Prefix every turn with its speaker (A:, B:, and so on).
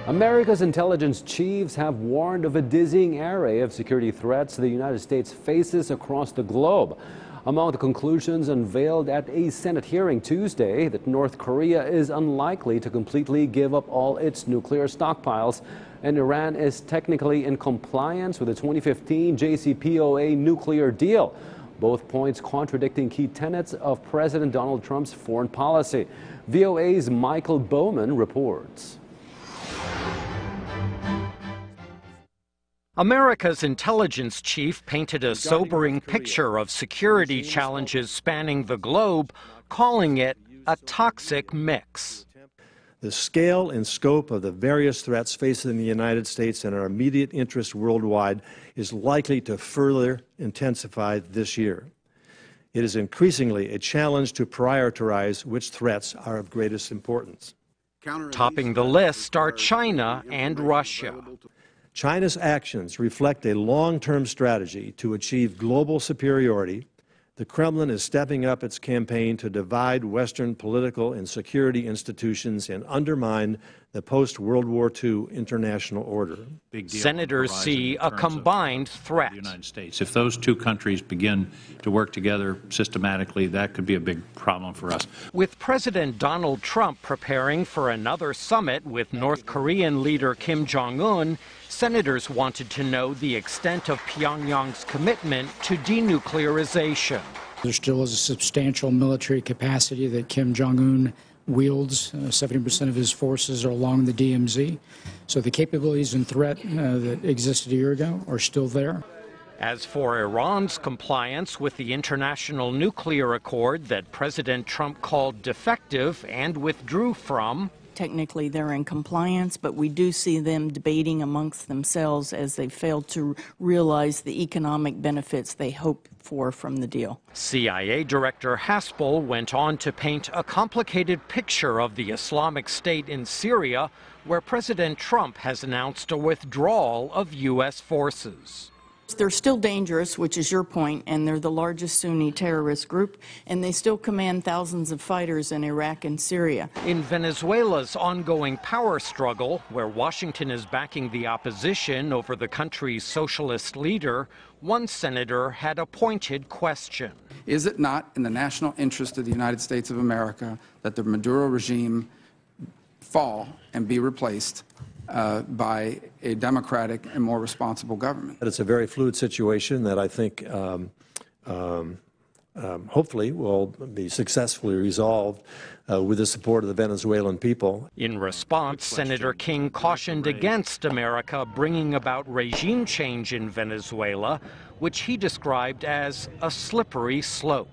A: America's intelligence chiefs have warned of a dizzying array of security threats the United States faces across the globe. Among the conclusions unveiled at a Senate hearing Tuesday, that North Korea is unlikely to completely give up all its nuclear stockpiles, and Iran is technically in compliance with the 2015 JCPOA nuclear deal. Both points contradicting key tenets of President Donald Trump's foreign policy. VOA's Michael Bowman reports.
B: America's intelligence chief painted a sobering picture of security challenges spanning the globe, calling it a toxic mix.
C: The scale and scope of the various threats facing the United States and our immediate interest worldwide is likely to further intensify this year. It is increasingly a challenge to prioritize which threats are of greatest importance.
B: Topping the list are China and Russia.
C: China's actions reflect a long-term strategy to achieve global superiority. The Kremlin is stepping up its campaign to divide Western political and security institutions and undermine the post-World War II international order.
B: Senators see a combined threat.
D: The United States. If those two countries begin to work together systematically, that could be a big problem for us.
B: With President Donald Trump preparing for another summit with North Korean leader Kim Jong-un, senators wanted to know the extent of Pyongyang's commitment to denuclearization.
E: There still is a substantial military capacity that Kim Jong-un wields. 70% of his forces are along the DMZ. So the capabilities and threat that existed a year ago are still there.
B: As for Iran's compliance with the international nuclear accord that President Trump called defective and withdrew from,
F: technically they're in compliance, but we do see them debating amongst themselves as they fail to realize the economic benefits they hope for from the deal.
B: CIA Director Haspel went on to paint a complicated picture of the Islamic State in Syria, where President Trump has announced a withdrawal of U.S. forces.
F: They're still dangerous, which is your point, and they're the largest Sunni terrorist group, and they still command thousands of fighters in Iraq and Syria.
B: In Venezuela's ongoing power struggle, where Washington is backing the opposition over the country's socialist leader, one senator had a pointed question.
G: Is it not in the national interest of the United States of America that the Maduro regime fall and be replaced by a democratic and more responsible government?
C: It's a very fluid situation that I think hopefully will be successfully resolved with the support of the Venezuelan people.
B: In response, Senator King cautioned against America bringing about regime change in Venezuela, which he described as a slippery slope.